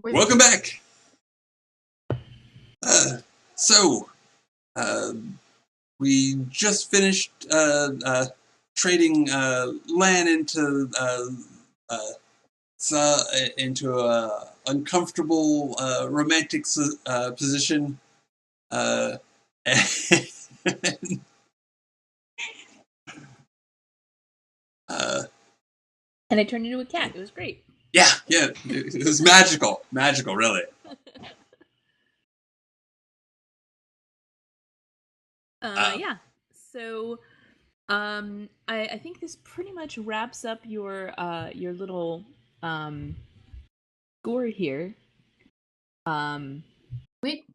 Welcome back. So, uh, we just finished trading land into a uncomfortable romantic position, and, uh, and I turned into a cat. It was great. Yeah, it was magical, really. Yeah. So, I think this pretty much wraps up your little score here. Wait.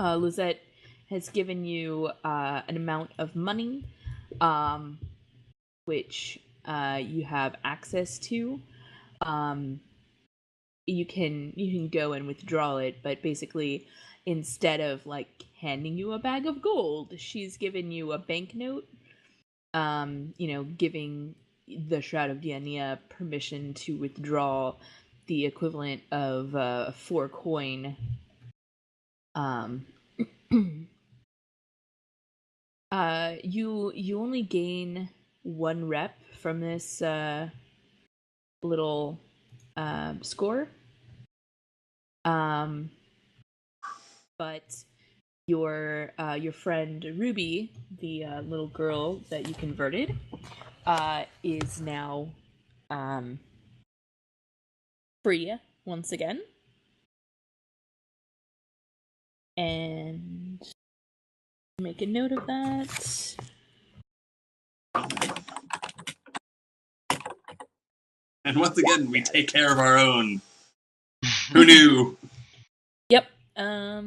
Lizette has given you an amount of money, which you have access to. You can go and withdraw it, but basically, instead of like handing you a bag of gold, she's given you a banknote. Giving the Shroud of Diania permission to withdraw the equivalent of 4 coin. You only gain 1 rep from this little score. But your friend Ruby, the little girl that you converted, is now free once again. And make a note of that. And once again, we take care of our own. Who knew? Yep. Let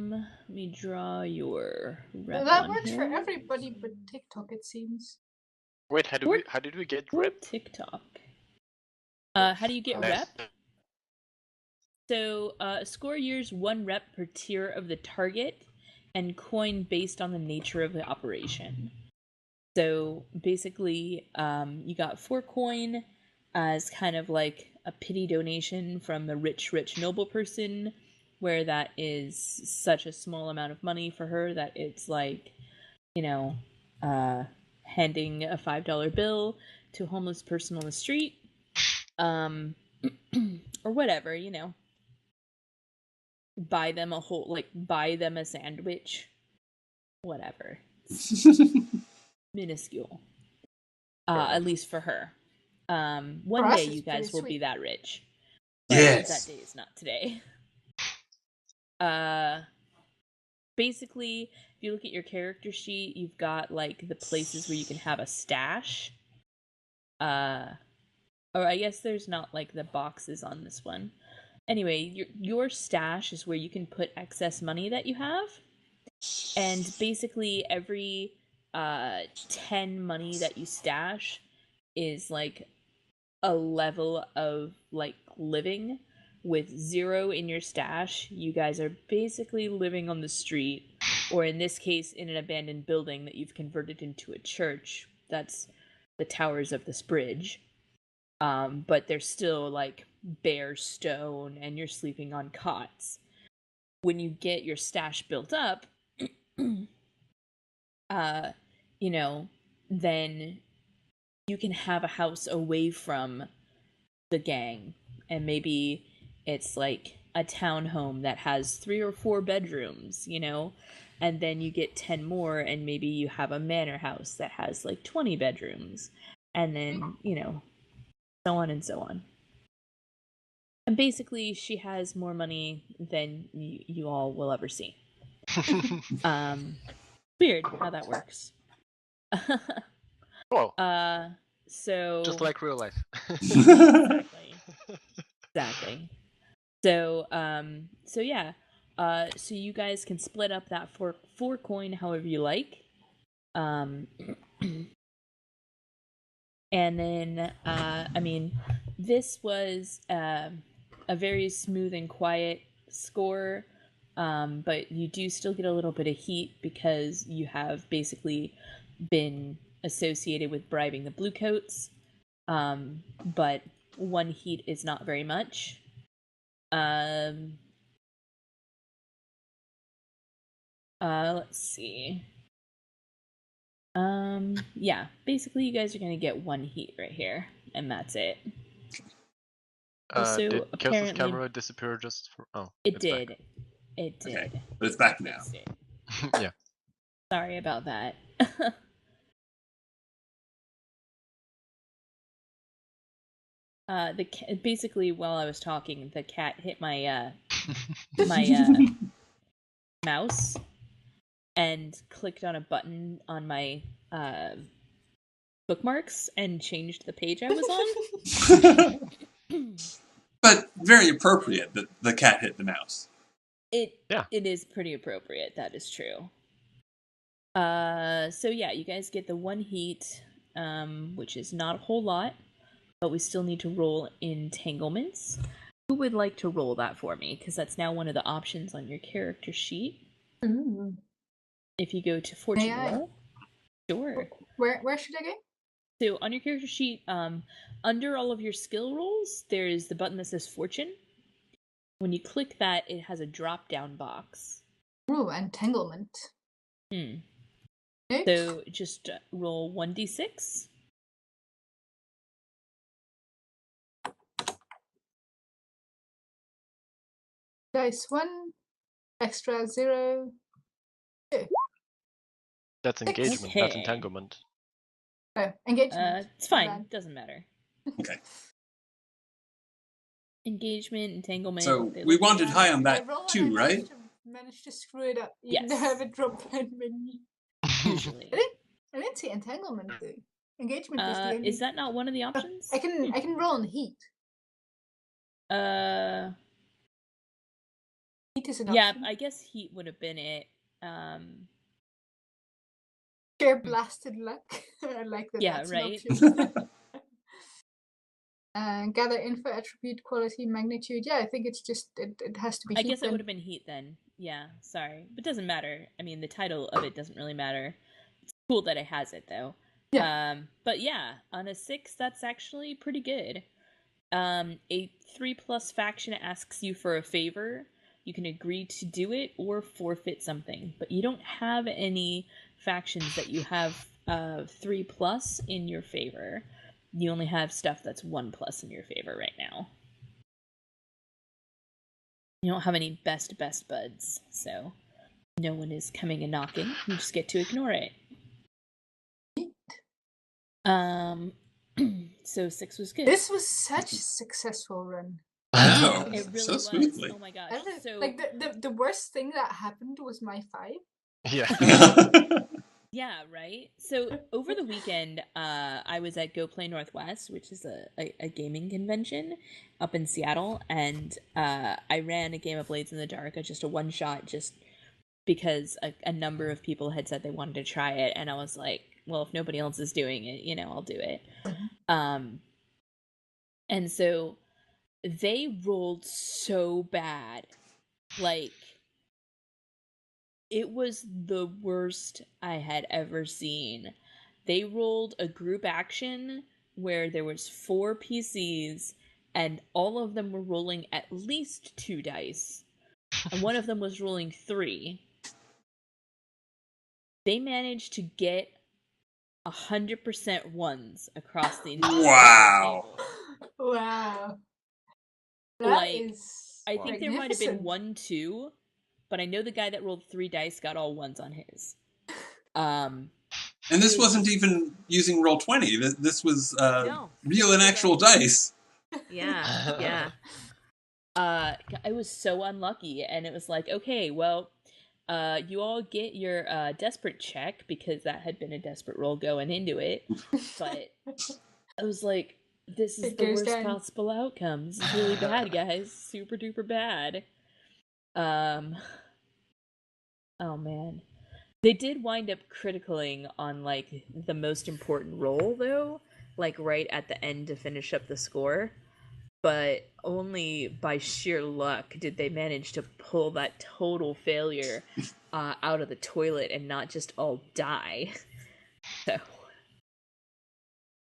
me draw your rep. That works for everybody but TikTok, it seems. Wait, how did we get rep? TikTok. How do you get rep? So, score years 1 rep per tier of the target, and coin based on the nature of the operation. So basically, you got 4 coin as kind of like a pity donation from the rich noble person, where that is such a small amount of money for her that it's like, handing a $5 bill to a homeless person on the street, or whatever, buy them a sandwich, whatever. Minuscule. At least for her. One day you guys will be that rich. But yes. That day is not today. Basically, if you look at your character sheet, you've got like the places where you can have a stash. Or I guess there's not like the boxes on this one. Anyway, your stash is where you can put excess money that you have. And basically every 10 money that you stash is like a level of like living. With 0 in your stash, you guys are basically living on the street, or in this case in an abandoned building that you've converted into a church. That's the towers of this bridge. But they're still like bare stone and you're sleeping on cots. When you get your stash built up, then you can have a house away from the gang, and maybe it's like a townhome that has 3 or 4 bedrooms, and then you get 10 more, and maybe you have a manor house that has like 20 bedrooms, and then, so on and so on. And basically, she has more money than you all will ever see. Weird how that works. Cool. So just like real life. Exactly. So yeah. So you guys can split up that 4 coin however you like. And then this was a very smooth and quiet score. But you do still get a little bit of heat because you have basically been associated with bribing the Bluecoats. But 1 heat is not very much. Um. Let's see. Yeah. Basically, you guys are gonna get 1 heat right here, and that's it. Also, Did Kelso's apparently, camera disappear just for... Oh, it it's back. did. It did. Okay, but it's back now. Fixed it. Yeah. Sorry about that. Basically, while I was talking, the cat hit my mouse and clicked on a button on my bookmarks and changed the page I was on. But very appropriate that the cat hit the mouse. It is pretty appropriate. That is true. So yeah, you guys get the 1 heat, which is not a whole lot, but we still need to roll entanglements. Who would like to roll that for me? Because that's now one of the options on your character sheet. Ooh. If you go to fortune AI. roll, sure. Where should I go? So on your character sheet, under all of your skill rolls, there is the button that says fortune. When you click that, it has a drop-down box. Ooh, entanglement. Okay. Okay. So just roll 1d6. Dice 1, extra 0. 2. That's engagement, not Okay. entanglement. Oh, engagement. It's fine. Bad. Doesn't matter. Okay. Engagement, entanglement. So they we look wanted good. high on that I roll too, and I right? managed to screw it up, even though I Yes. have a drop down menu. Usually. I didn't see entanglement though. Engagement is the only. Is that not one of the options? I can roll on heat. Heat is an option. I guess heat would have been it. Sheer blasted luck. I like that. Yeah, That's right? an option. Gather info, attribute, quality, magnitude. Yeah, I think it's just it has to be. I heat guess it then. would have been heat then. Yeah, sorry. But it doesn't matter. I mean, the title of it doesn't really matter. It's cool that it has it, though. Yeah. But yeah, on a 6, that's actually pretty good. A 3+ faction asks you for a favor. You can agree to do it or forfeit something. But you don't have any factions that you have 3+ in your favor. You only have stuff that's 1+ in your favor right now. You don't have any best buds, so no one is coming and knocking. You just get to ignore it. So 6 was good. This was such a successful run. I know. It really so was. smoothly. Oh my gosh. So Like the worst thing that happened was my 5. Yeah. yeah, right? So over the weekend, I was at Go Play Northwest, which is a gaming convention up in Seattle, and I ran a game of Blades in the Dark, just a one-shot, just because a number of people had said they wanted to try it, and I was like, well, if nobody else is doing it, I'll do it. And so they rolled so bad. Like, it was the worst I had ever seen. They rolled a group action where there was 4 PCs and all of them were rolling at least 2 dice. And one of them was rolling 3. They managed to get 100% ones across the entire Wow. table. Wow. I think there might have been 1, 2, but I know the guy that rolled 3 dice got all 1s on his. And this wasn't even using Roll20. This was real and actual dice. Yeah. I was so unlucky, and it was like, okay, well, you all get your desperate check, because that had been a desperate roll going into it. But I was like, this is the worst possible outcome. This is really bad, guys. Super duper bad. Oh man. They did wind up criticaling on, like, the most important roll, though, like, right at the end to finish up the score. But only by sheer luck did they manage to pull that total failure out of the toilet and not just all die. So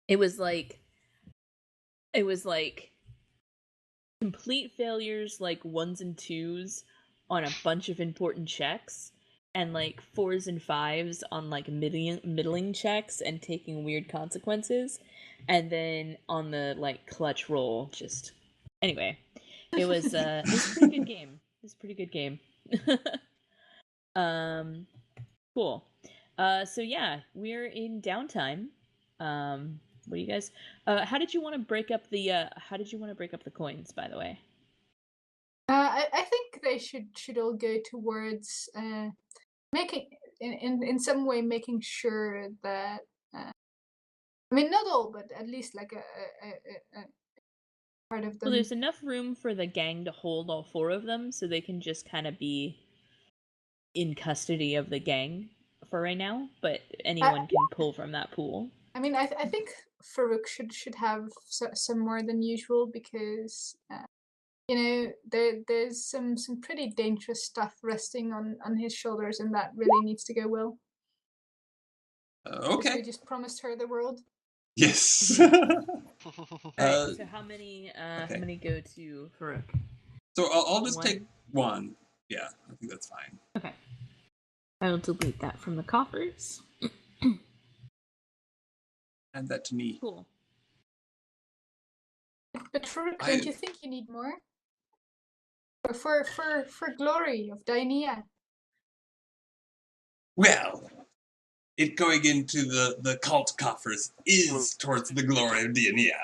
it was like complete failures like 1s and 2s on a bunch of important checks, and like 4s and 5s on like middling checks and taking weird consequences, and then on the like clutch roll, just anyway, it was a pretty good game. It was a pretty good game. Cool. So yeah, we're in downtime. What do you guys? How did you want to break up the coins? By the way. I think they should all go towards making in some way making sure that I mean not all, but at least like a part of them. Well, there's enough room for the gang to hold all 4 of them, so they can just kind of be in custody of the gang for right now. But anyone can pull from that pool. I mean, I think Farouk should have some more than usual because you know there's some pretty dangerous stuff resting on his shoulders, and that really needs to go well. Okay. We just promised her the world. Yes. Alright, so how many go to Farouk? So I'll just 1? take 1. Yeah, I think that's fine. Okay. I will delete that from the coffers. Add that to me. Cool. But Farouk, don't you think you need more? For glory of Dainea. Well, it going into the cult coffers is towards the glory of Diania.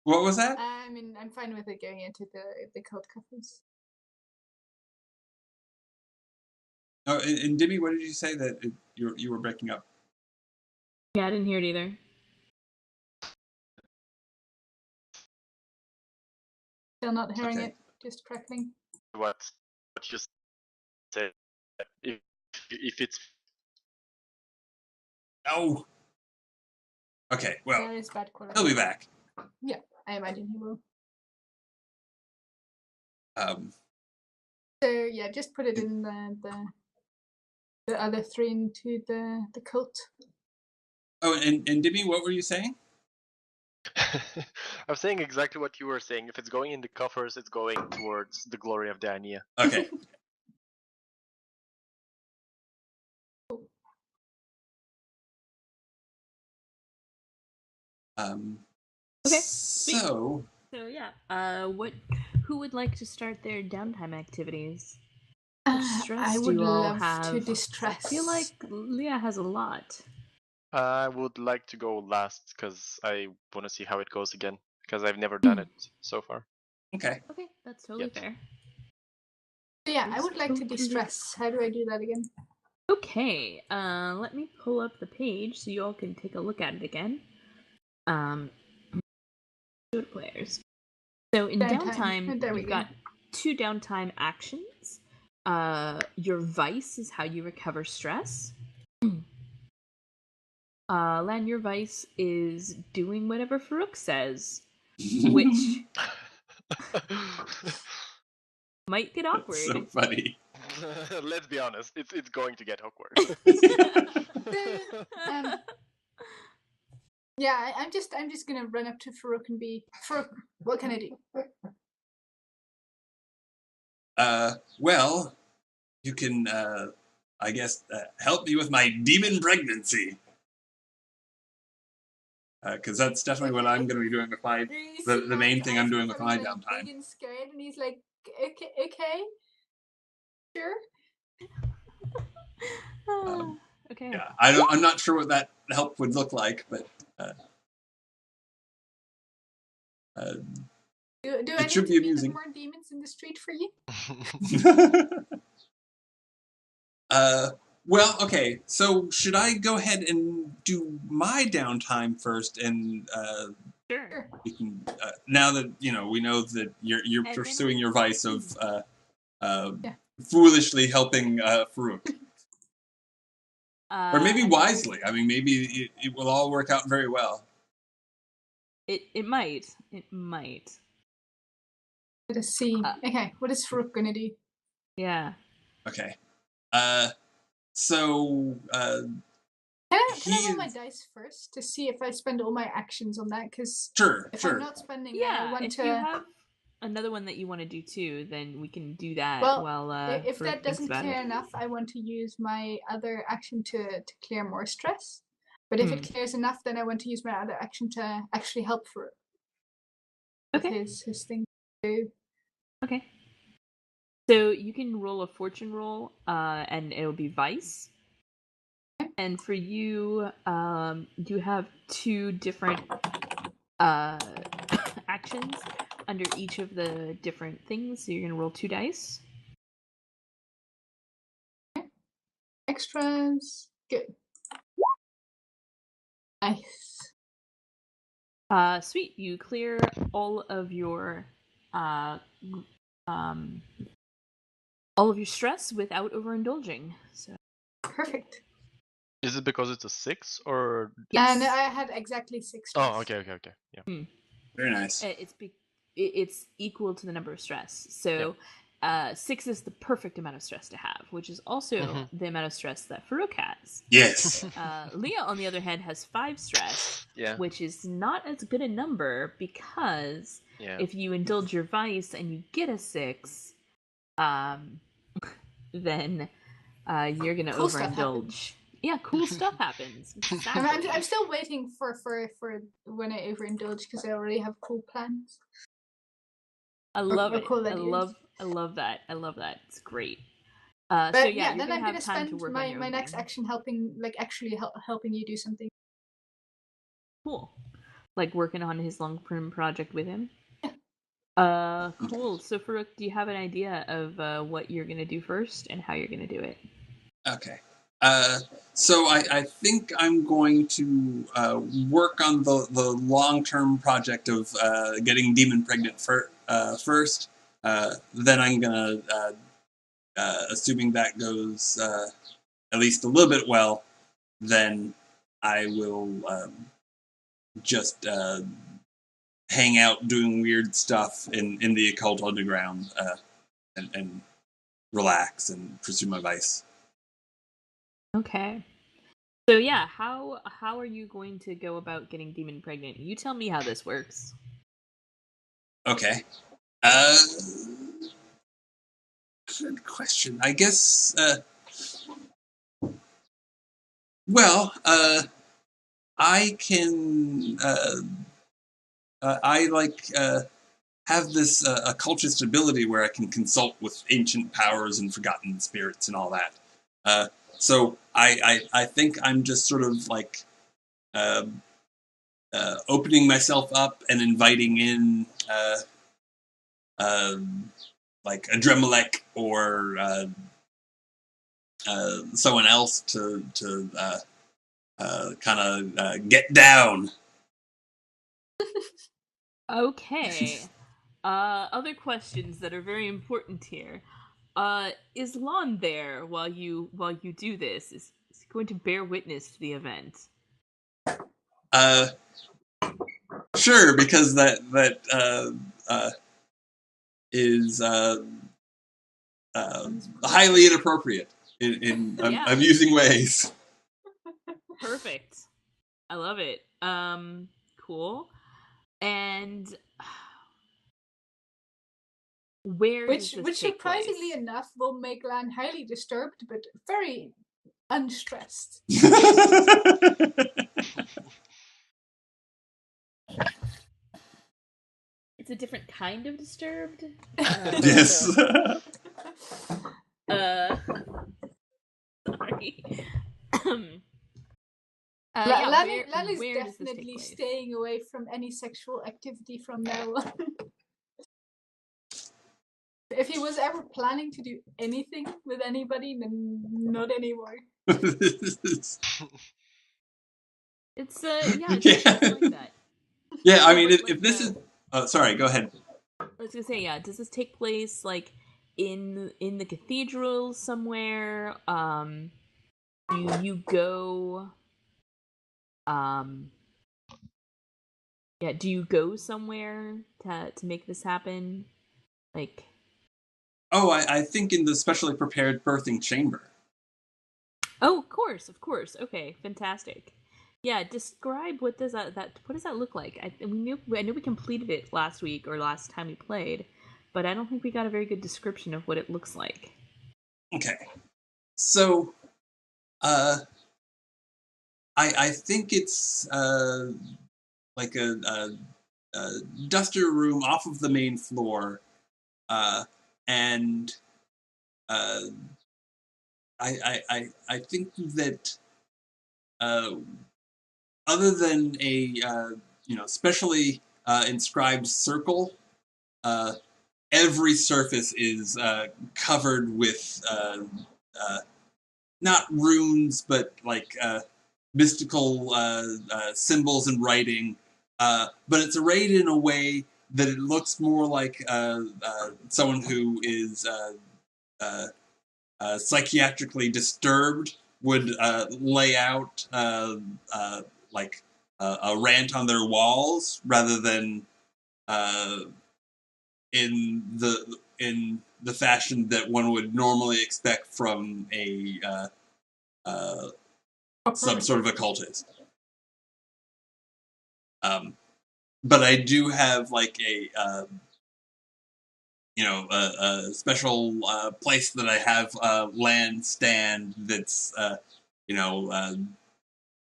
What was that? I mean, I'm fine with it going into the cult coffers. Oh, and Dibby, what did you say that you were breaking up? Yeah, I didn't hear it either. Still not hearing it, just crackling. What you said? If it's Oh. Okay, well, that is bad quality. he'll be back. Yeah, I imagine he will. So yeah, just put it in the other 3 into the cult. Oh, and Dibby, what were you saying? I'm saying exactly what you were saying. If it's going in the coffers, it's going towards the glory of Dainea. Okay. Okay. So yeah, who would like to start their downtime activities? I would love to I distress. feel like Leah has a lot. I would like to go last because I want to see how it goes again because I've never done it so far. Okay, that's totally fair. Yeah, I would like to distress. How do I do that again? Okay, let me pull up the page so you all can take a look at it again. Go to players. So in downtime you've got 2 downtime actions. Your vice is how you recover stress. Lan, your vice is doing whatever Farouk says, which might get awkward. That's so funny. Let's be honest, it's going to get awkward. Yeah, I'm just gonna run up to Farouk and be Farouk. What can I do? Well, you can, I guess, help me with my demon pregnancy. Because that's definitely what I'm going to be doing with my the main thing I'm doing with my downtime. Big and scared, and he's like, okay, sure. Okay. Yeah, I'm not sure what that help would look like, but Do it I should need be to amusing. More demons in the street for you? Well, okay. So should I go ahead and do my downtime first, and Sure. we can now that we know that you're pursuing your vice of foolishly helping Farouk, or maybe wisely. I mean, maybe it will all work out very well. It might. It might. Let's see. Okay, what is Farouk gonna do? Yeah. Okay. So Can I roll my dice first to see if I spend all my actions on that? Because if I'm not spending it, I want to. If you have another one that you want to do too, then we can do that. Well, if that doesn't clear enough, I want to use my other action to clear more stress. But if it clears enough, then I want to use my other action to actually help for his thing. Okay. So you can roll a fortune roll, and it'll be vice. And for you, you have 2 different actions under each of the different things. So you're going to roll 2 dice. Extras. Good. Nice. Sweet. You clear all of your stress without overindulging. So perfect. Is it because it's a 6 or? Yes. And I had exactly 6 stress. Oh, okay. Yeah. Very nice. It's equal to the number of stress. So 6 is the perfect amount of stress to have, which is also the amount of stress that Farouk has. Yes. Leah, on the other hand, has 5 stress, which is not as good a number because if you indulge your vice and you get a 6, then you're going to overindulge. Yeah, cool stuff happens. Exactly. I'm still waiting for when I overindulge because I already have cool plans. I love it. Cool I love that. It's great. But so then I'm gonna spend my next action helping, actually helping you do something. Cool. Like working on his long-term project with him. Yeah. Cool. So Farouk, do you have an idea of what you're gonna do first and how you're gonna do it? Okay. So I think I'm going to work on the long-term project of getting Demon pregnant first. Then I'm gonna, assuming that goes at least a little bit well, then I will just hang out doing weird stuff in the occult underground and relax and pursue my vice. Okay. So yeah, how are you going to go about getting Demon pregnant? You tell me how this works. Okay. Good question. I guess. Well, I can. I have this occultist ability where I can consult with ancient powers and forgotten spirits and all that. So I think I'm just sort of like opening myself up and inviting in like a Dremelech or someone else to kind of get down. Okay. Other questions that are very important here. Is Lon there while you do this? Is he going to bear witness to the event? Sure, because that is highly inappropriate in amusing ways. Perfect. I love it. Cool. And which surprisingly enough will make Lan highly disturbed but very unstressed. It's a different kind of disturbed. Yes. Sorry. Lan is definitely staying away from any sexual activity from now on. If he was ever planning to do anything with anybody, then not anymore. It's it's like that. Yeah, I mean, if this is, sorry, go ahead. I was gonna say, does this take place like in the cathedral somewhere? Do you go? Do you go somewhere to make this happen? Like, I think in the specially prepared birthing chamber. Oh, of course, of course. Okay, fantastic. Yeah, describe what does what does that look like? I knew we completed it last week or last time we played, but I don't think we got a very good description of what it looks like. Okay. So, I think it's like a duster room off of the main floor, and uh, I think that uh, other than a specially inscribed circle, uh, every surface is covered with not runes, but like mystical symbols and writing. But it's arrayed in a way that it looks more like someone who is psychiatrically disturbed would lay out like a rant on their walls rather than uh, in the fashion that one would normally expect from a uh, some sort of occultist. Um, but I do have like a special place that I have land stand that's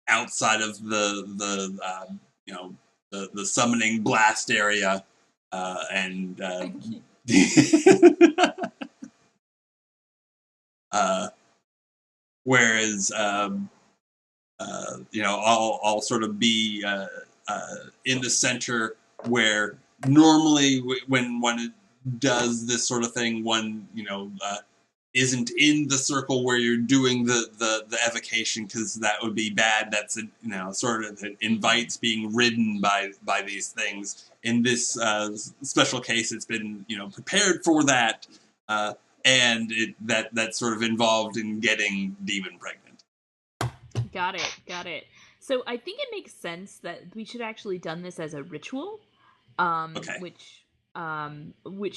outside of the summoning blast area, and whereas I'll sort of be in the center where normally when one does this sort of thing, one isn't in the circle where you're doing the evocation because that would be bad. That's sort of invites being ridden by these things. In this special case, it's been prepared for that, and that's sort of involved in getting demon pregnant. Got it, got it. So I think it makes sense that we should actually done this as a ritual, Okay. which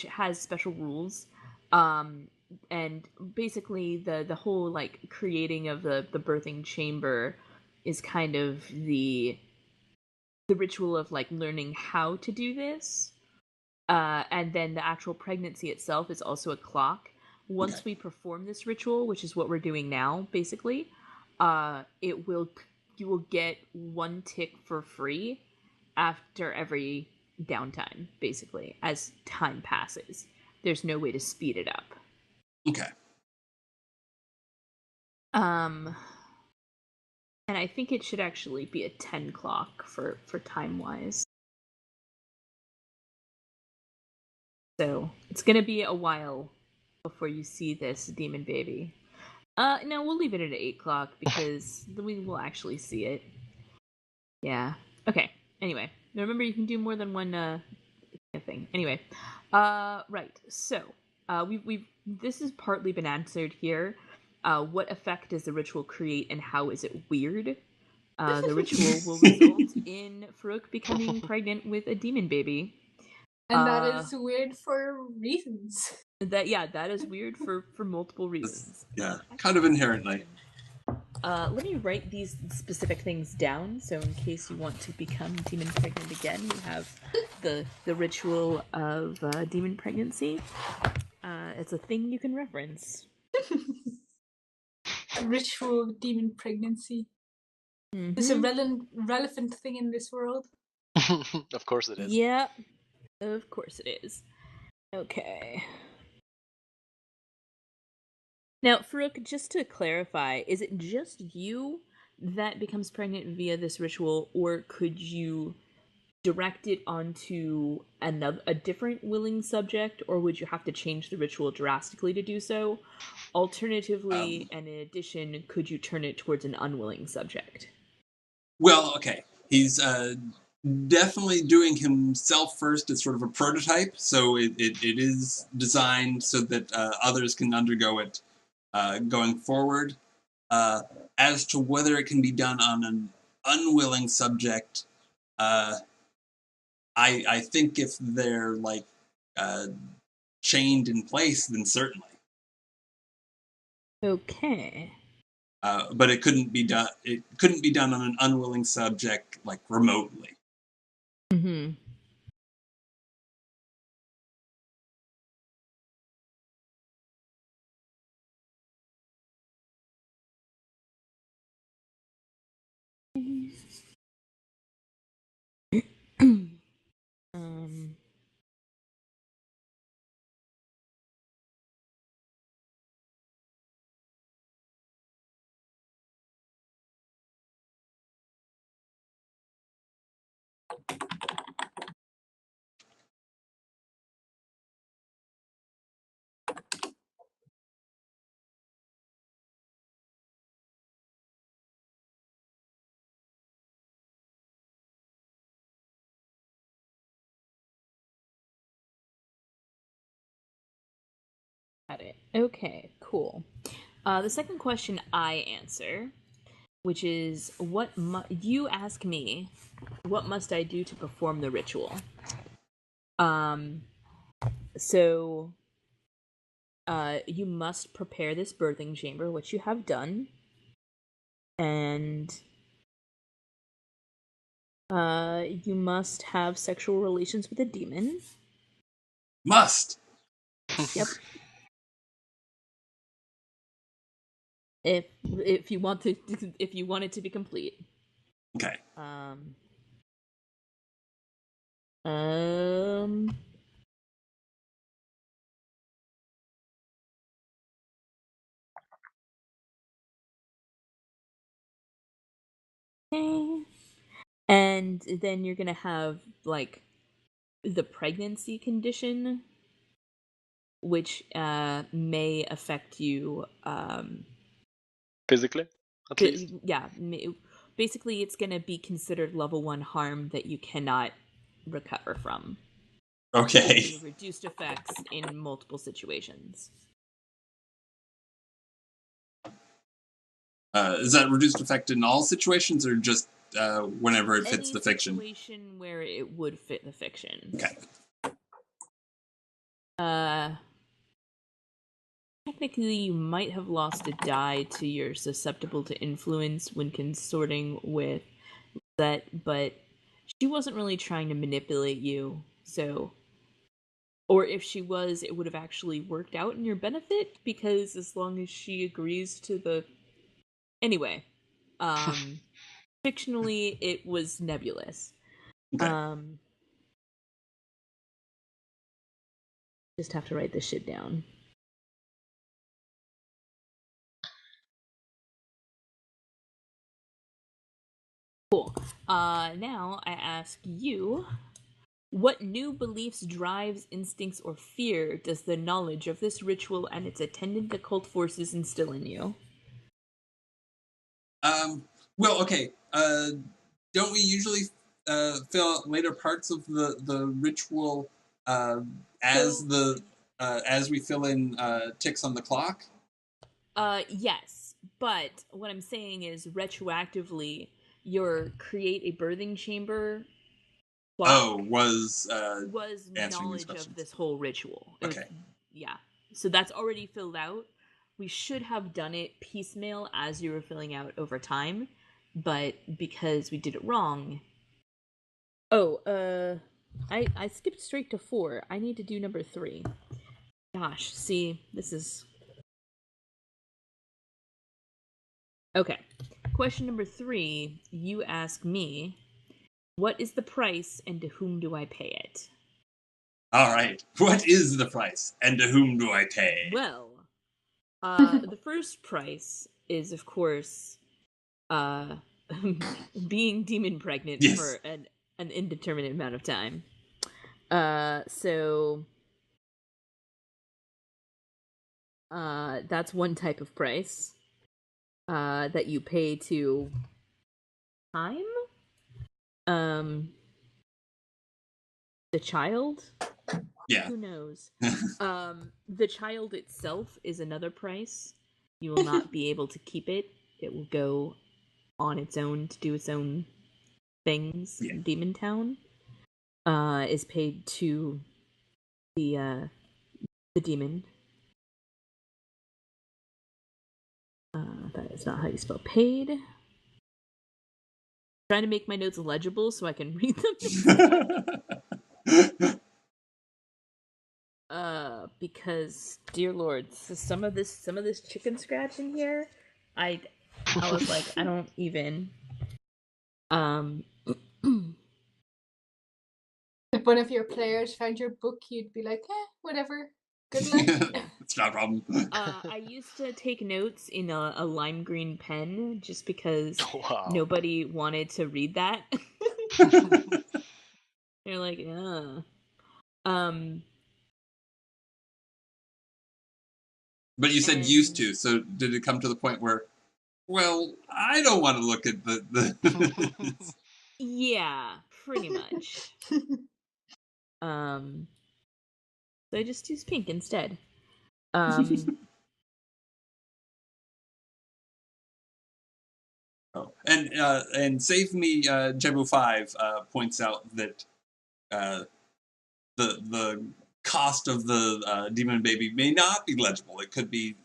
has special rules, um, and basically the whole like creating of the birthing chamber is kind of the ritual of like learning how to do this, and then the actual pregnancy itself is also a clock. Once Okay. we perform this ritual, which is what we're doing now, basically, you will get one tick for free after every downtime, basically, as time passes. There's no way to speed it up. Okay. And I think it should actually be a 10 clock for time wise. So it's gonna be a while before you see this demon baby. No, we'll leave it at 8 o'clock because we will actually see it. Yeah. Okay. Anyway, remember you can do more than one thing. Anyway, right. So, we've this has partly been answered here. What effect does the ritual create, and how is it weird? The ritual will result in Farouk becoming pregnant with a demon baby. And that is weird for reasons. That is weird for multiple reasons. Yeah, kind of inherently. Let me write these specific things down, so in case you want to become demon pregnant again, you have the ritual of demon pregnancy. It's a thing you can reference. Ritual of demon pregnancy. Mm-hmm. It's a relevant thing in this world. Of course it is. Yeah, of course it is. Okay. Now, Farouk, just to clarify, is it just you that becomes pregnant via this ritual, or could you direct it onto a different willing subject, or would you have to change the ritual drastically to do so? Alternatively, and in addition, could you turn it towards an unwilling subject? Well, okay. He's definitely doing himself first as sort of a prototype, so it is designed so that others can undergo it going forward. As to whether it can be done on an unwilling subject, I think if they're like chained in place, then certainly. Okay. but it couldn't be done. It couldn't be done on an unwilling subject, like remotely. Mm-hmm. um. Got it. Okay, cool. The second question I answer, which is you ask me, what must I do to perform the ritual? So you must prepare this birthing chamber, which you have done, and you must have sexual relations with a demon. Must. Yep. If you want to, if you want it to be complete. Okay. Um. Okay. And then you're gonna have like the pregnancy condition, which may affect you. Physically, at least. Yeah. Basically, it's gonna be considered level 1 harm that you cannot recover from. Okay. Be reduced effects in multiple situations. Is that reduced effect in all situations, or just whenever it fits Any the fiction? situation where it would fit the fiction. Okay. Technically, you might have lost a die to your susceptible to influence when consorting with that, but she wasn't really trying to manipulate you, so. Or if she was, it would have actually worked out in your benefit, because as long as she agrees to the. Anyway, fictionally, it was nebulous. Okay. Just have to write this shit down. Cool. Now I ask you, what new beliefs, drives, instincts, or fear does the knowledge of this ritual and its attendant occult forces instill in you? Well, okay. Don't we usually fill out later parts of the ritual as as we fill in ticks on the clock? Yes, but what I'm saying is retroactively, your create a birthing chamber plot Was answering these knowledge of questions. this whole ritual. Okay. Yeah. So that's already filled out. We should have done it piecemeal as you were filling out over time, but because we did it wrong. Oh, I skipped straight to 4. I need to do number 3. Gosh, see, this is okay. Question number 3, you ask me, what is the price and to whom do I pay it? All right. What is the price, and to whom do I pay? Well, the first price is, of course, uh, being demon pregnant Yes. for an indeterminate amount of time. So that's one type of price that you pay to time. The child. Yeah. Who knows? The child itself is another price. You will not be able to keep it. It will go on its own to do its own things. Yeah. Demon Town is paid to the demon. that is not how you spell paid. Trying to make my notes legible so I can read them. Because dear lord, some of this chicken scratch in here, I was like, I don't even. If one of your players found your book, you'd be like, whatever. Good luck. It's not a problem. I used to take notes in a lime green pen just because Wow. nobody wanted to read that. They're like, But you said used to, so did it come to the point where, well, I don't want to look at the yeah, pretty much. So I just use pink instead. Oh. And Save Me Jebu 5 points out that the cost of the demon baby may not be legible. It could be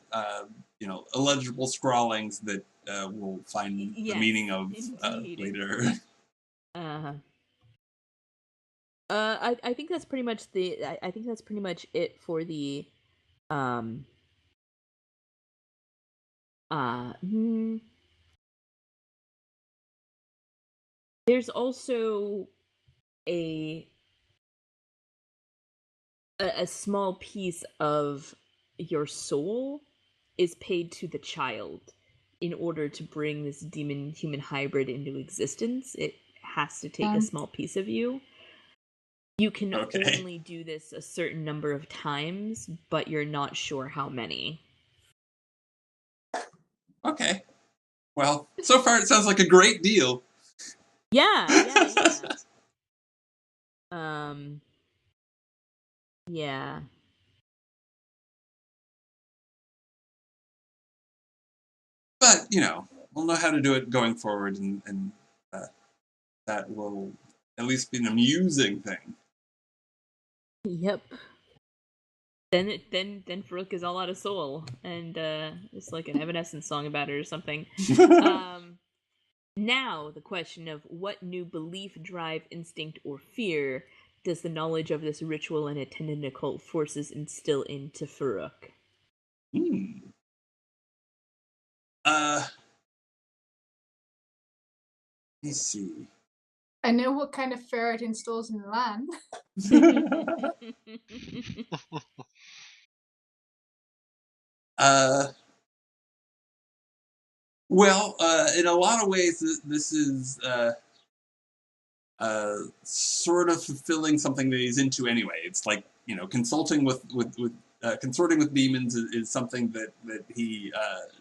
illegible scrawlings that we'll find the meaning of later. I think that's pretty much I think that's pretty much it for the there's also a small piece of your soul is paid to the child in order to bring this demon human hybrid into existence. It has to take a small piece of you. You can only do this a certain number of times, but you're not sure how many. Okay. Well, so far it sounds like a great deal. Yeah. Yeah. But, we'll know how to do it going forward, and that will at least be an amusing thing. Yep. Then Farouk is all out of soul, and it's like an Evanescence song about it or something. Now the question of what new belief, drive, instinct, or fear does the knowledge of this ritual and attendant occult forces instill into Farouk? Let me see. I know what kind of ferret installs in Lan. Well, in a lot of ways, this is sort of fulfilling something that he's into anyway. It's like, consulting with consorting with demons is something that he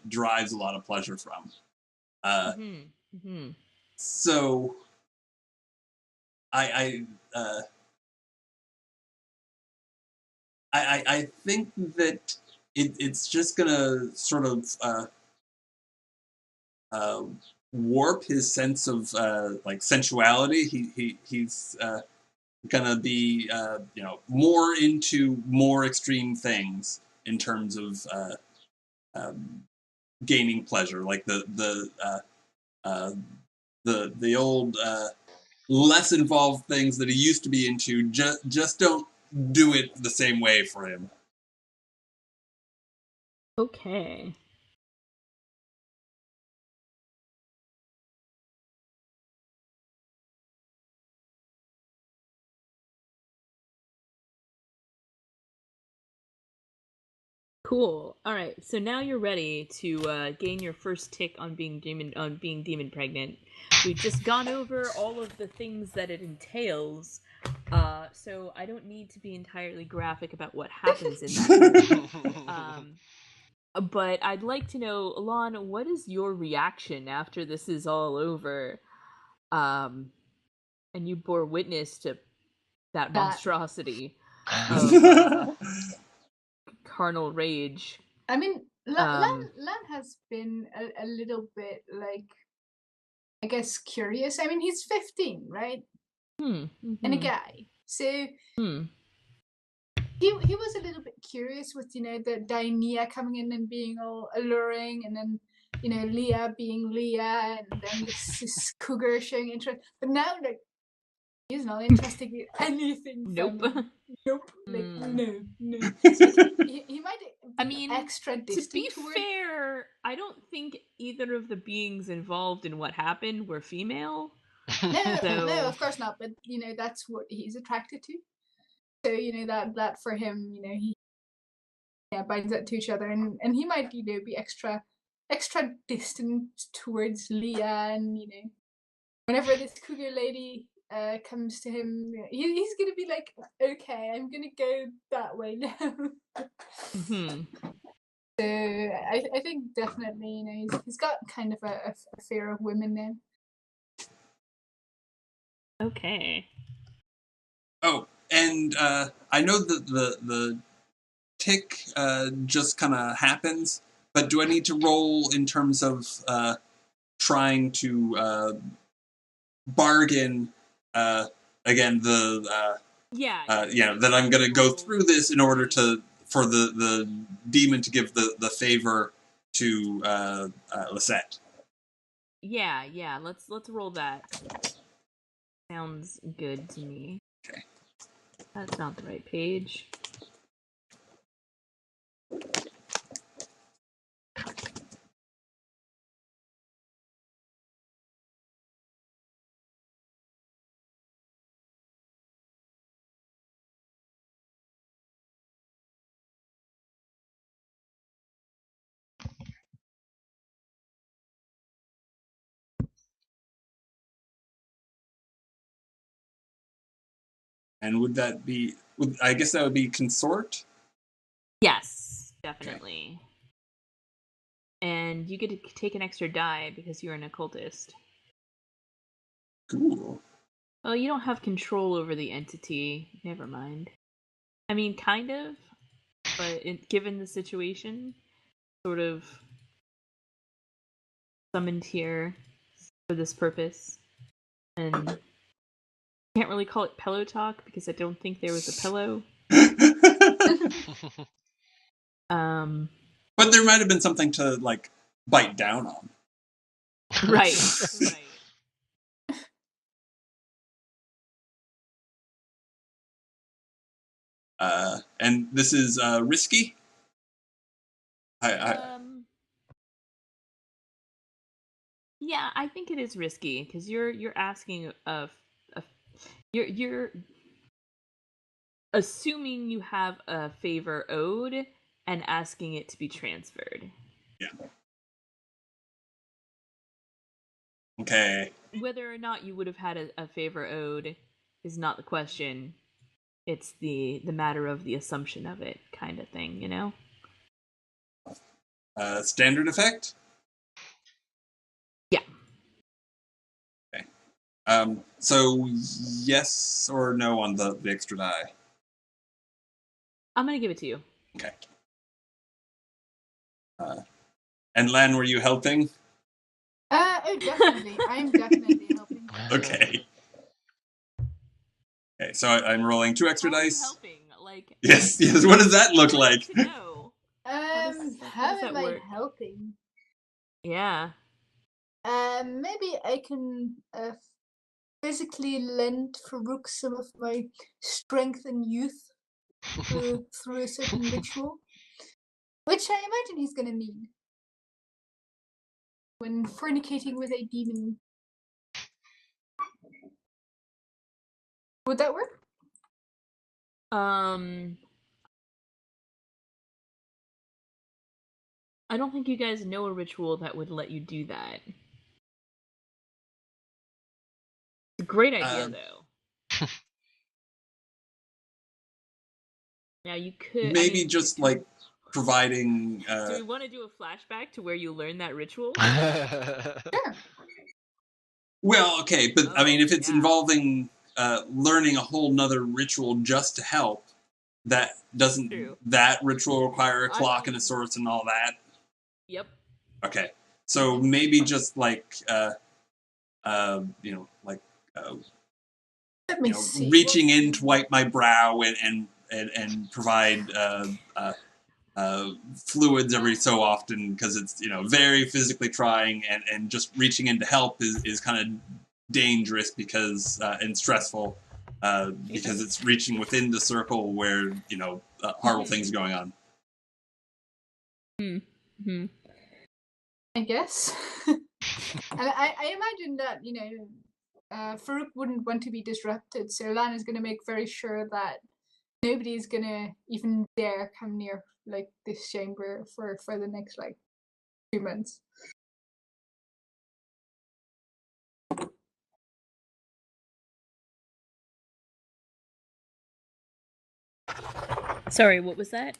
derives a lot of pleasure from. So I think that it's just gonna sort of warp his sense of like sensuality. He's gonna be more into more extreme things in terms of gaining pleasure, like the old less involved things that he used to be into. Just don't do it the same way for him. Okay. Cool. All right. So now you're ready to gain your first tick on being demon pregnant. We've just gone over all of the things that it entails. So I don't need to be entirely graphic about what happens in that. But I'd like to know, Alon, what is your reaction after this is all over? And you bore witness to that monstrosity of carnal rage. I mean, Lan has been a little bit, like, I guess, curious. I mean, he's 15, right? And a guy. So he was a little bit curious with, the Daimia coming in and being all alluring, and then Leah being Leah, and then this cougar showing interest. But now, like, he's not interested in anything Nope. feminine. Nope. Like, Mm. no. So he might be I mean, extra distant to be toward. fair, I don't think either of the beings involved in what happened were female. No, of course not. But that's what he's attracted to. So that for him, he binds that to each other, and he might be extra distant towards Leah, and whenever this cougar lady comes to him, he's gonna be like, okay, I'm gonna go that way now. Mm-hmm. So I think definitely he's got kind of a fear of women now. Okay. Oh, and I know that the tick just kind of happens, but do I need to roll in terms of trying to bargain again Yeah. that I'm going to go through this in order for the demon to give the favor to Lisette. Yeah. Let's roll that. Sounds good to me. Okay. That's not the right page. And would that be? I guess that would be consort. Yes, definitely. Okay. And you get to take an extra die because you're an occultist. Cool. Well, you don't have control over the entity. Never mind. I mean, kind of, but given the situation, sort of summoned here for this purpose, and can't really call it pillow talk because I don't think there was a pillow. But there might have been something to like bite down on. Right. And this is risky. Yeah, I think it is risky because you're asking you're assuming you have a favor owed and asking it to be transferred. Yeah. Okay. Whether or not you would have had a favor owed is not the question. It's the matter of the assumption of it kind of thing, Standard effect? Yeah. Okay. So yes or no on the extra die? I'm going to give it to you. Okay. And Lan, were you helping? Oh, definitely. I'm definitely helping. Okay. Okay, so I'm rolling 2 extra dice. Helping? Like, yes. What does that look like? To know. How am I helping? Yeah. Maybe I can physically lend Farouk some of my strength and youth through a certain ritual, which I imagine he's gonna need when fornicating with a demon. Would that work? I don't think you guys know a ritual that would let you do that. It's a great idea, though. Now you could maybe just like providing. Do we want to do a flashback to where you learned that ritual? Sure. Well, okay, but I mean, if it's involving learning a whole nother ritual just to help, that doesn't that ritual require a clock and a source and all that? Yep. Okay, so maybe just like reaching in to wipe my brow and provide fluids every so often because it's very physically trying, and just reaching in to help is kind of dangerous because and stressful because it's reaching within the circle where horrible things are going on. Mm-hmm. I guess. And I imagine that Farouk wouldn't want to be disrupted, so Lana's going to make very sure that nobody's going to even dare come near like this chamber for the next like 2 months. Sorry, what was that?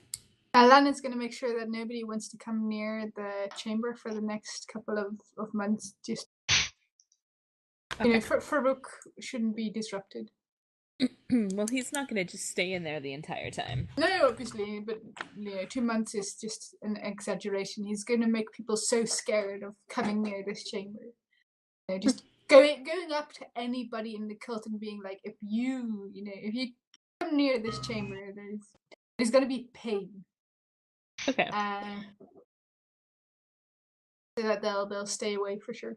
Lana's going to make sure that nobody wants to come near the chamber for the next couple of months. Just Farouk shouldn't be disrupted. Well, he's not going to just stay in there the entire time. No, obviously, but 2 months is just an exaggeration. He's going to make people so scared of coming near this chamber. Just going up to anybody in the cult and being like, if you come near this chamber, there's going to be pain. Okay. So that they'll stay away for sure.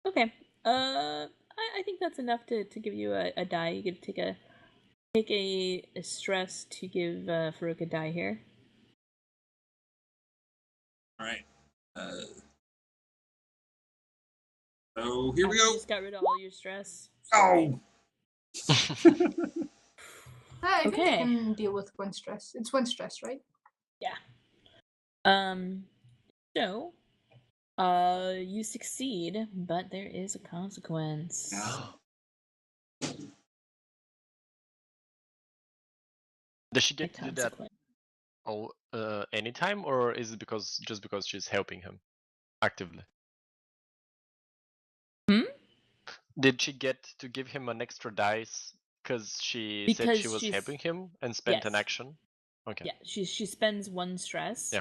Okay. I think that's enough to give you a die. You get to take a stress to give Farouk a die here. All right. So here we go. Just got rid of all your stress. Oh. I think I can deal with one stress. It's one stress, right? Yeah. So, you succeed, but there is a consequence. Does she get to do that anytime, or is it just because she's helping him actively? Did she get to give him an extra dice because she said she was helping him and spent an action? Okay. Yeah, she spends one stress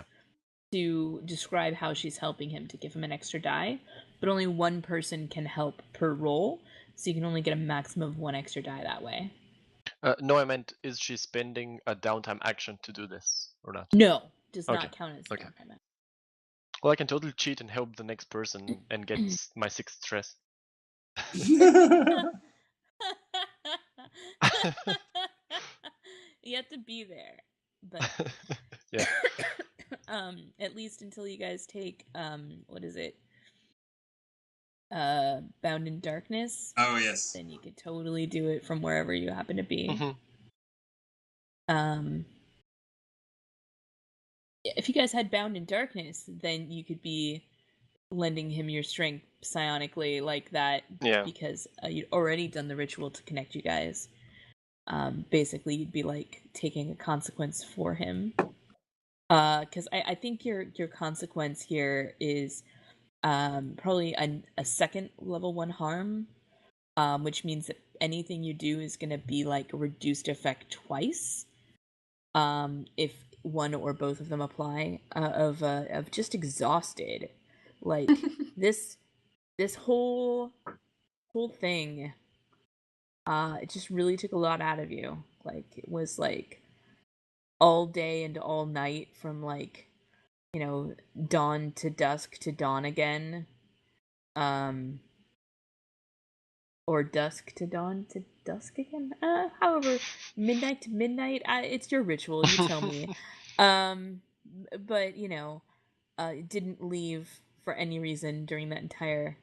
to describe how she's helping him to give him an extra die, but only one person can help per roll, so you can only get a maximum of one extra die that way. No, I meant, is she spending a downtime action to do this or not? No, does not count as downtime action. Well, I can totally cheat and help the next person and get my 6th stress. You have to be there, but yeah. At least until you guys take what is it? Bound in Darkness. Oh yes. Then you could totally do it from wherever you happen to be. If you guys had Bound in Darkness, then you could be lending him your strength psionically like that, because you'd already done the ritual to connect you guys. Basically, you'd be like taking a consequence for him. Because I think your consequence here is probably a second level 1 harm, which means that anything you do is going to be like a reduced effect twice. If one or both of them apply, of just exhausted, like this whole thing, it just really took a lot out of you. Like it was like all day and all night from like dawn to dusk to dawn again, or dusk to dawn to dusk again, however, midnight to midnight. It's your ritual, you tell me. But it didn't leave for any reason during that entire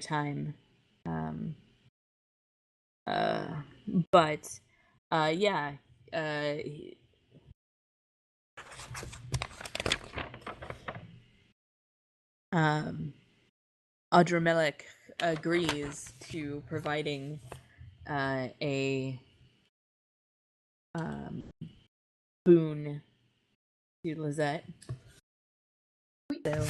time. But yeah, Adramelech agrees to providing a boon to Lizette. So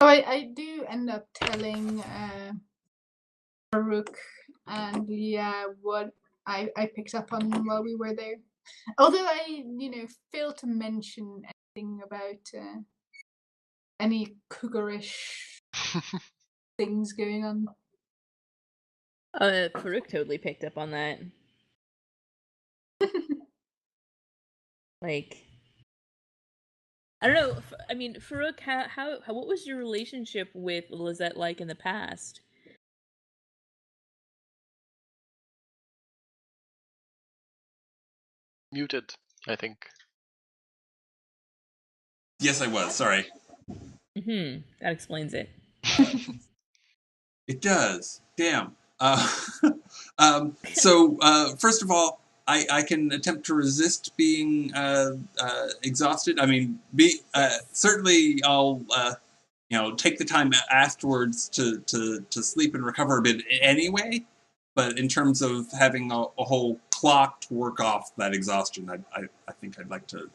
I do end up telling Farouk and Leah what I picked up on while we were there. Although I, failed to mention anything about any cougarish things going on. Farouk totally picked up on that. Like, I don't know. I mean, Farouk, how what was your relationship with Lizette like in the past? Muted, I think. Yes, I was. Sorry. That explains it. It does. Damn. First of all, I can attempt to resist being exhausted. I mean, certainly I'll take the time afterwards to sleep and recover a bit anyway. But in terms of having a whole clock to work off that exhaustion, I think I'd like to.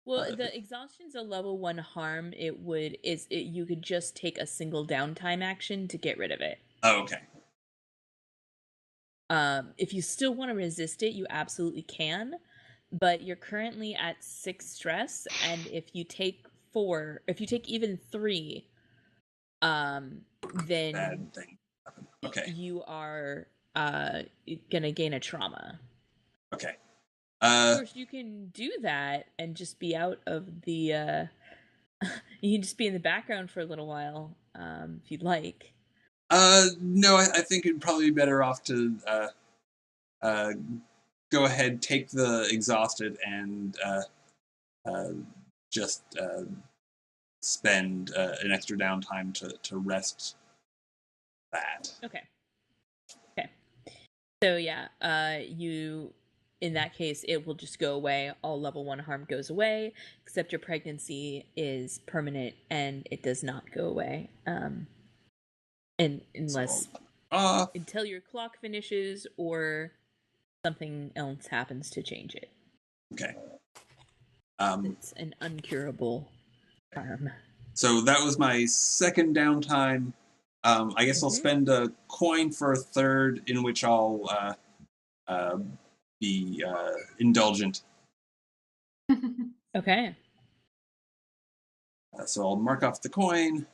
Well, the exhaustion's a level 1 harm. You could just take a single downtime action to get rid of it. Oh, okay. If you still want to resist it, you absolutely can, but you're currently at 6 stress, and if you take even 3, then Bad thing. Okay. You are gonna gain a trauma. Okay. Of course, you can do that and just be out of the. You can just be in the background for a little while, if you'd like. No, I think it'd probably be better off to go ahead, take the exhausted, and just spend an extra downtime to rest that. Okay. So yeah, in that case, it will just go away. All level 1 harm goes away, except your pregnancy is permanent and it does not go away. And until your clock finishes or something else happens to change it. Okay. It's an uncurable harm. So that was my second downtime. I guess I'll spend a coin for a third, in which I'll be indulgent. Okay. So I'll mark off the coin.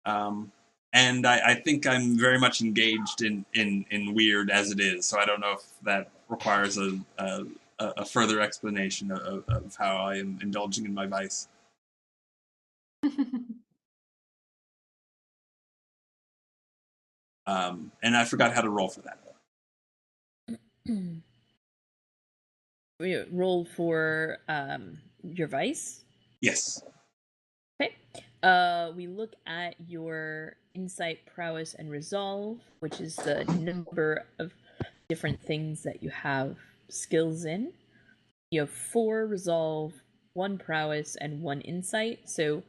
And I think I'm very much engaged in weird as it is, so I don't know if that requires a further explanation of how I am indulging in my vice. And I forgot how to roll for that. Roll for your vice? Yes. Okay. We look at your insight, prowess, and resolve, which is the number of different things that you have skills in. You have 4 resolve, 1 prowess, and 1 insight. So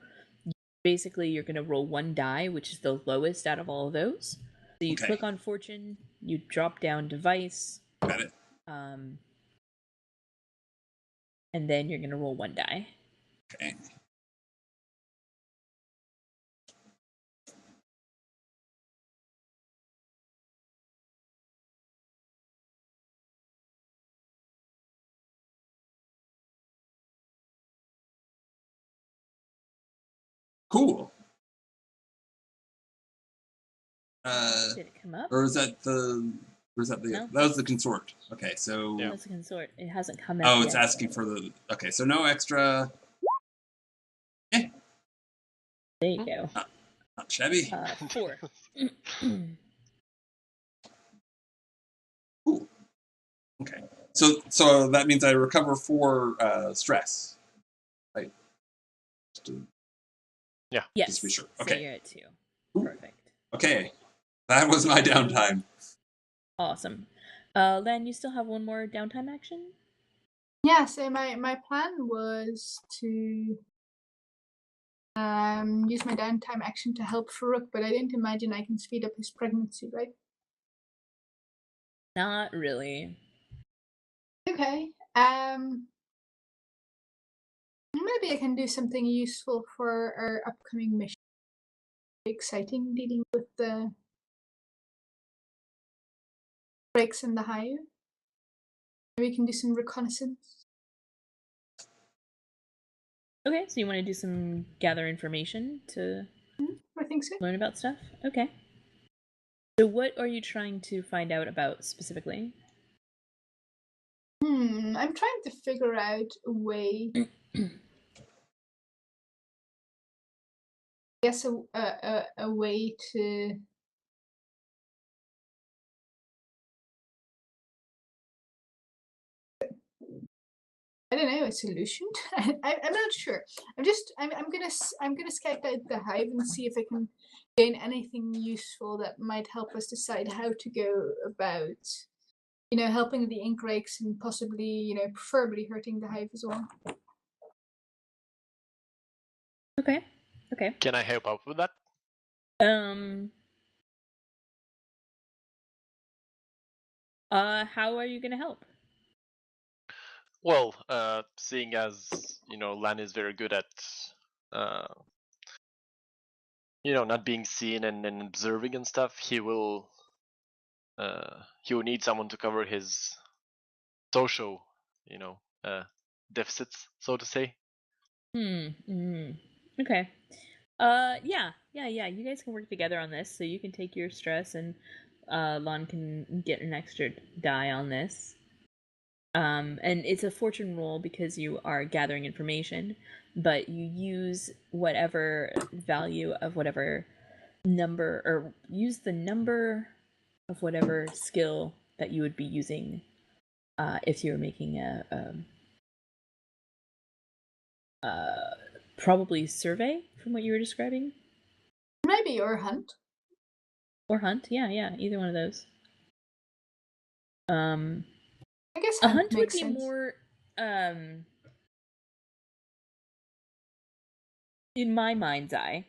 basically, you're going to roll 1 die, which is the lowest out of all of those. So you click on fortune, you drop down device. Got it. And then you're going to roll 1 die. Okay. Cool. Did it come up? Or is that the? Or is that the? No. That was the consort. Okay, so. Yeah. That's a consort. It hasn't come out. Oh, it's asking for the. Okay, so no extra. There you go. Not shabby. 4. Cool. Okay. So that means I recover 4 stress. Right. Yeah. Yes. Just to be sure. So Okay. you're at 2. Ooh. Perfect. Okay. That was my downtime. Awesome. Len, you still have 1 more downtime action? Yeah, so my plan was to use my downtime action to help Farouk, but I didn't imagine I can speed up his pregnancy, right? Not really. Okay. Maybe I can do something useful for our upcoming mission. Exciting, dealing with the breaks in the hive. Maybe we can do some reconnaissance. Okay, so you want to do some gather information to I think so. learn about stuff? Okay. So what are you trying to find out about specifically? I'm trying to figure out a way. I guess a way to. I don't know, a solution. I'm not sure. I'm gonna scout out the hive and see if I can gain anything useful that might help us decide how to go about, helping the ink rakes and possibly, preferably hurting the hive as well. Okay. Okay. Can I help out with that? How are you gonna help? Well, seeing as Lan is very good at not being seen and observing and stuff, he will need someone to cover his social deficits, so to say. Okay. Yeah. You guys can work together on this, so you can take your stress and Lon can get an extra die on this. And it's a fortune roll because you are gathering information, but you use whatever value of whatever number, or use the number of whatever skill that you would be using if you were making probably survey from what you were describing. Maybe, or hunt. Or hunt, yeah, either one of those. I guess a hunt would makes be sense. more in my mind's eye.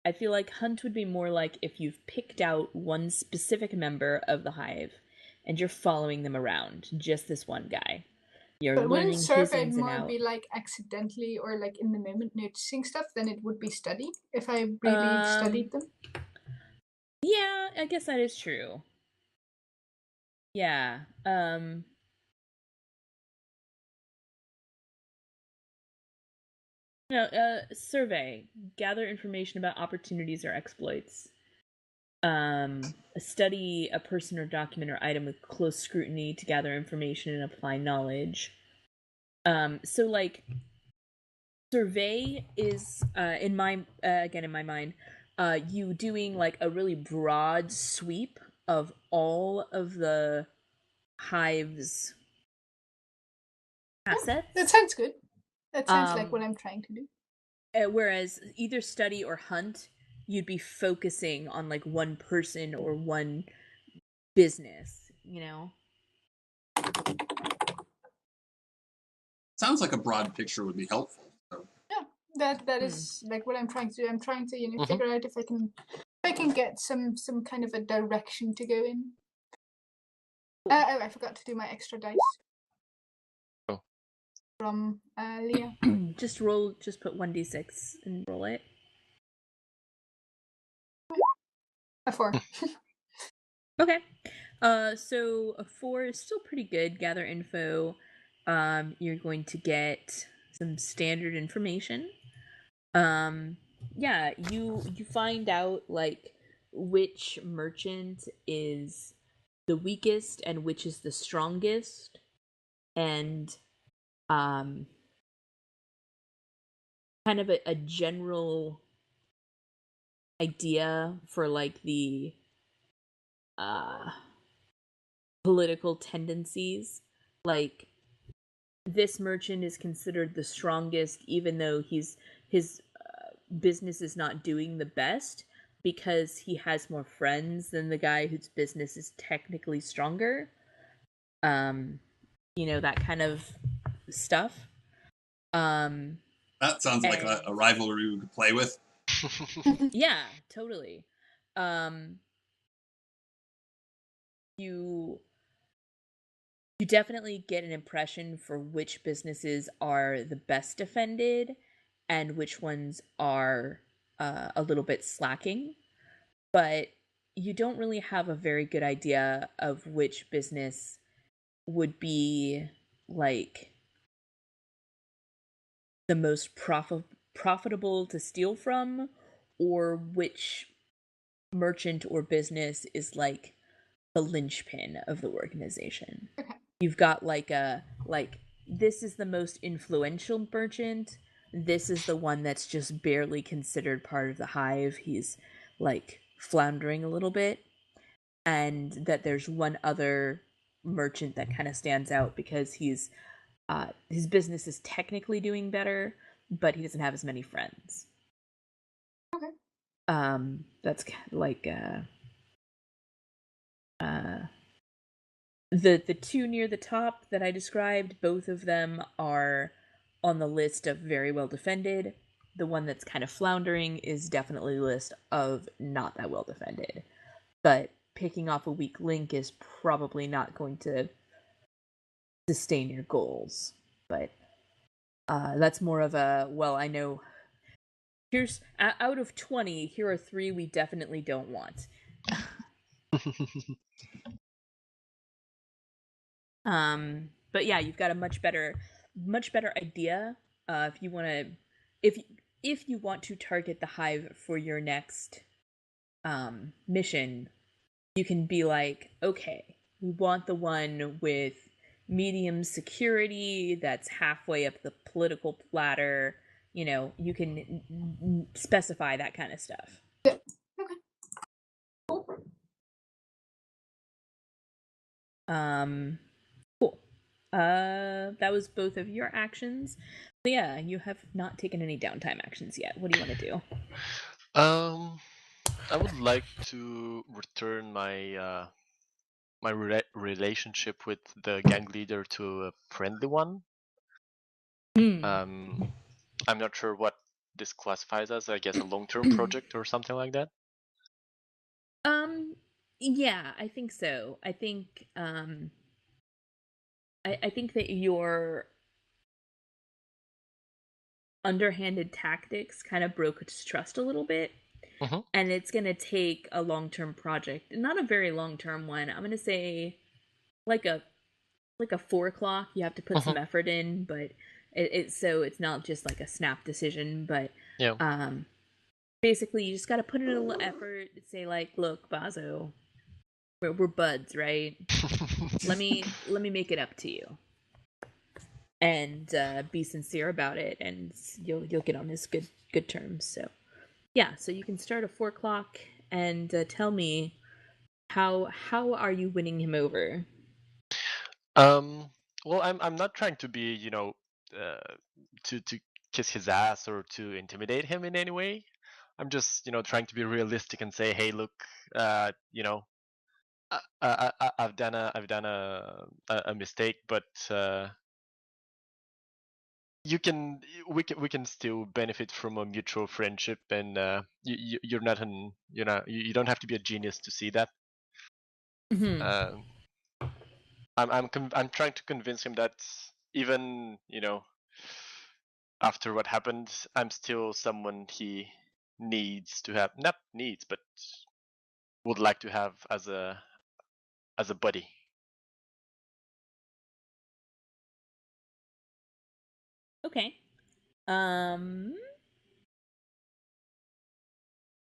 I feel like hunt would be more like if you've picked out one specific member of the hive and you're following them around, just this one guy. You're But wouldn't learning his survey ins and more outs. be like accidentally or like in the moment noticing stuff than it would be study if I really studied them? Yeah, I guess that is true. Yeah. Survey. Gather information about opportunities or exploits. Study a person or document or item with close scrutiny to gather information and apply knowledge. So like survey is in my mind, you doing like a really broad sweep of all of the hive's assets. Yeah, that sounds good. That sounds like what I'm trying to do. Whereas either study or hunt, you'd be focusing on like one person or one business, Sounds like a broad picture would be helpful. So. Yeah, that is like what I'm trying to do. I'm trying to figure out if I can get some kind of a direction to go in. I forgot to do my extra dice. Oh. From Leah. Just put 1d6 and roll it. A 4. Okay. So a 4 is still pretty good. Gather info. You're going to get some standard information. Yeah, you find out like which merchant is the weakest and which is the strongest, and kind of a general idea for like the political tendencies. Like this merchant is considered the strongest even though his business is not doing the best, because he has more friends than the guy whose business is technically stronger. That kind of stuff. That sounds like a rivalry we could play with. Yeah, totally. You definitely get an impression for which businesses are the best defended and which ones are a little bit slacking, but you don't really have a very good idea of which business would be like the most profitable to steal from, or which merchant or business is like the linchpin of the organization. You've got like this is the most influential merchant. This is the one that's just barely considered part of the hive. He's like floundering a little bit. And that there's one other merchant that kind of stands out because his business is technically doing better, but he doesn't have as many friends. Okay. That's like the two near the top that I described, both of them are on the list of very well defended. The one that's kind of floundering is definitely the list of not that well defended. But picking off a weak link is probably not going to sustain your goals. But that's more of a, well, I know here's out of 20, here are 3 we definitely don't want. But yeah, you've got a much better idea. If you want to, if you want to target the hive for your next mission, you can be like, okay, we want the one with medium security that's halfway up the political ladder. You know, you can specify that kind of stuff. Yeah. Okay. Cool. Cool. That was both of your actions. But yeah, you have not taken any downtime actions yet. What do you want to do? I would like to return my my relationship with the gang leader to a friendly one. I'm not sure what this classifies as. I guess a long-term project or something like that. Yeah, I think so. I think I think that your underhanded tactics kind of broke its trust a little bit. Mm-hmm. And it's going to take a long-term project, not a very long-term one. I'm going to say like a 4 o'clock. You have to put some effort in, but so it's not just like a snap decision. But yeah, basically, you just got to put in a little effort. Say like, look, Bazo, we're buds, right? let me make it up to you, and be sincere about it, and you'll get on his good terms. So yeah, so you can start at 4 o'clock and tell me how are you winning him over? Well, I'm not trying to be, you know, to kiss his ass or to intimidate him in any way. I'm just, you know, trying to be realistic and say, hey, look, you know, I've done a mistake, but we can still benefit from a mutual friendship, and you're not an you don't have to be a genius to see that. Mm-hmm. I'm trying to convince him that even, you know, after what happened, I'm still someone he needs to have, not needs, but would like to have as a buddy. Okay.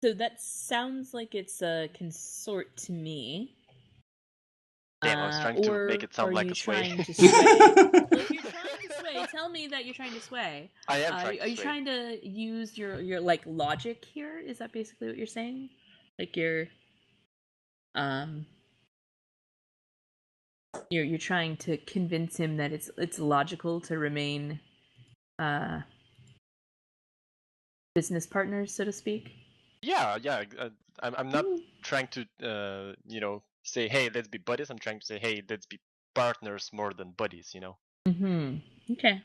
So that sounds like it's a consort to me. Damn, I was trying to make it sound are like you a sway. trying to sway? Well, if you're trying to sway, tell me that you're trying to sway. I am trying to Are you sway. trying to use your like logic here? Is that basically what you're saying? Like you're trying to convince him that it's logical to remain business partners, so to speak. Yeah. I'm not trying to you know, say, hey, let's be buddies. I'm trying to say, hey, let's be partners more than buddies, you know. Okay.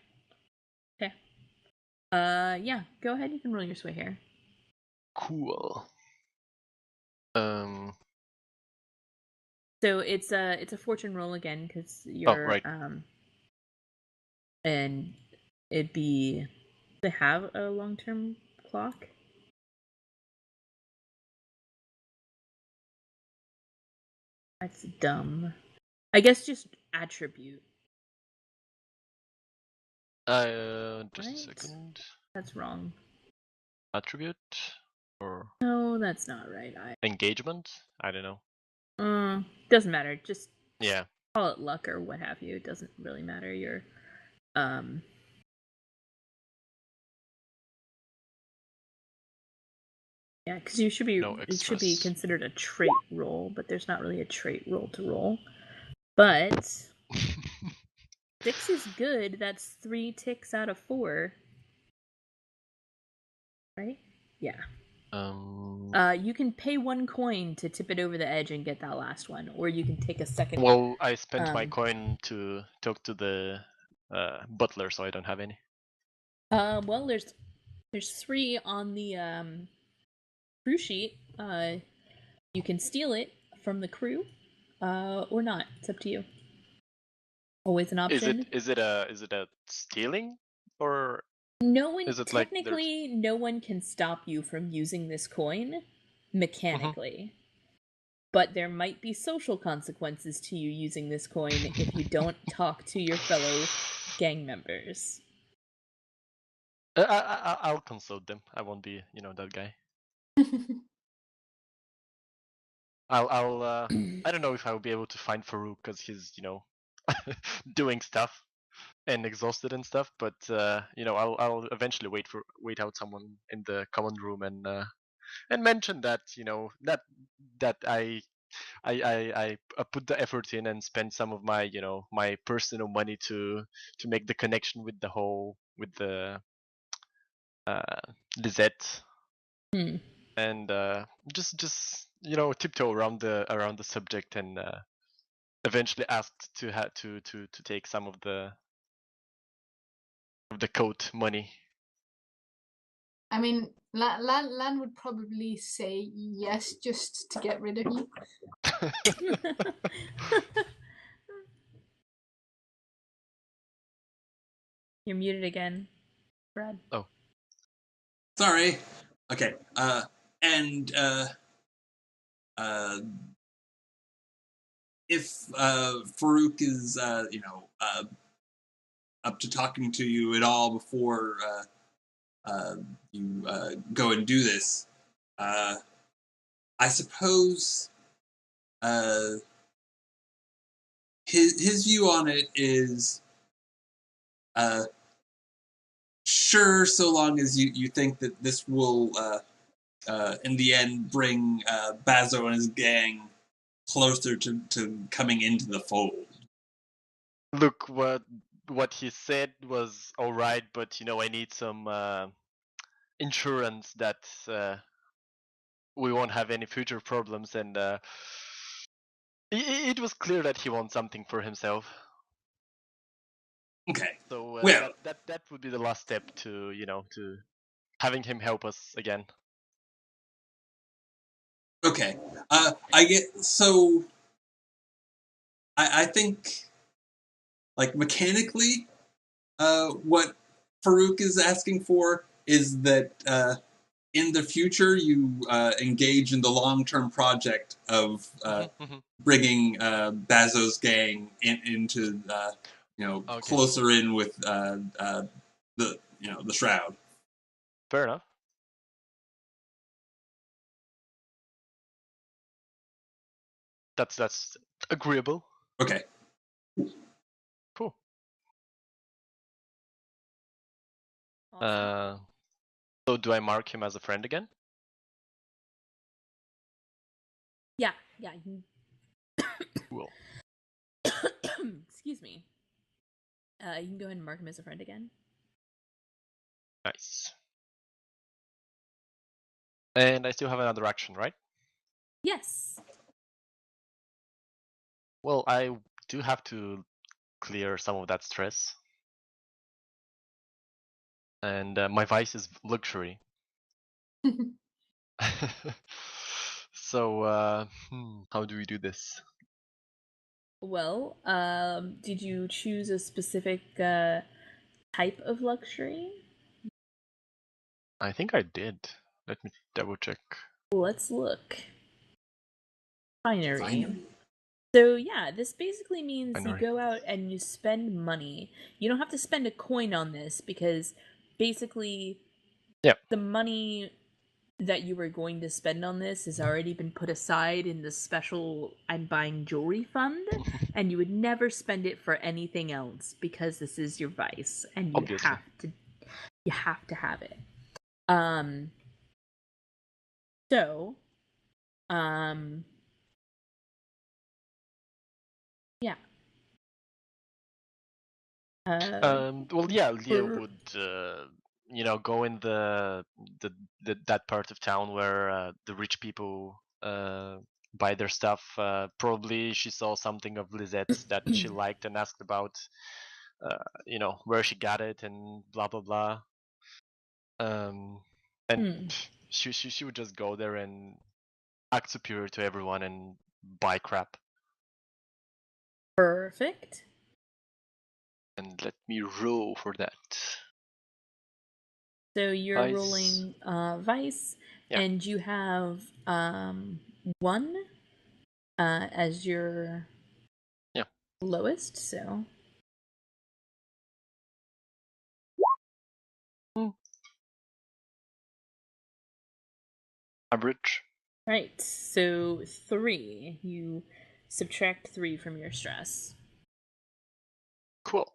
Yeah, go ahead, you can roll your sway here. Cool. So it's a fortune roll again because you're right. and it'd be, they have a long-term clock. That's dumb. I guess just attribute. Just a second. That's wrong. Attribute. Or No, that's not right. engagement? I don't know. Doesn't matter. Just Yeah. call it luck or what have you. It doesn't really matter. You're yeah, because you should be. No It should be extras. considered a trait roll, but there's not really a trait roll to roll. But 6 is good. That's 3 ticks out of 4. Right? Yeah. You can pay 1 coin to tip it over the edge and get that last one, or you can take a second. Well, I spent my coin to talk to the butler, so I don't have any. Well, there's 3 on the crew sheet. You can steal it from the crew, or not. It's up to you. Always an option. Is it a stealing, or no one is it technically no one can stop you from using this coin mechanically. But there might be social consequences to you using this coin if you don't talk to your fellow gang members. I'll consult them. I won't be, that guy. I'll I don't know if I'll be able to find Farouk because he's, doing stuff and exhausted and stuff. But I'll eventually wait out someone in the common room and mention that, that I put the effort in and spend some of my, my personal money to make the connection with the Lizette. And just tiptoe around the subject and eventually asked to take some of the coat money. I mean, Lan would probably say yes just to get rid of you. You're muted again, Brad. Oh. Sorry. Okay. And if Farouk is, up to talking to you at all before you go and do this, I suppose his view on it is sure, so long as you think that this will in the end bring Bazo and his gang closer to coming into the fold. Look, what he said was all right, but I need some insurance that we won't have any future problems, and it was clear that he wants something for himself. Okay. So well, that would be the last step to to having him help us again. Okay. I get so. I think, like, mechanically, what Farouk is asking for is that in the future you engage in the long-term project of bringing Bazo's gang into Okay. closer in with the the Shroud. Fair enough. That's agreeable. Okay. Cool. Awesome. So do I mark him as a friend again? Yeah. Cool. Excuse me. You can go ahead and mark him as a friend again. Nice. And I still have another action, right? Yes. Well, I do have to clear some of that stress. And my vice is luxury. So, how do we do this? Well, did you choose a specific type of luxury? I think I did. Let me double check. Let's look. Finery. So yeah, this basically means you go out and you spend money. You don't have to spend a coin on this because basically the money that you were going to spend on this has already been put aside in the special I'm buying jewelry fund, and you would never spend it for anything else because this is your vice and you Obviously. have to have it. So yeah. Well, yeah, Leah would, go in the that part of town where the rich people buy their stuff. Probably she saw something of Lizette's that she liked and asked about, where she got it and blah blah blah. And she would just go there and act superior to everyone and buy crap. Perfect. And let me roll for that. So you're Vice. rolling vice, Yeah. and you have 1 as your lowest. So Average. right. So 3. You subtract 3 from your stress. Cool.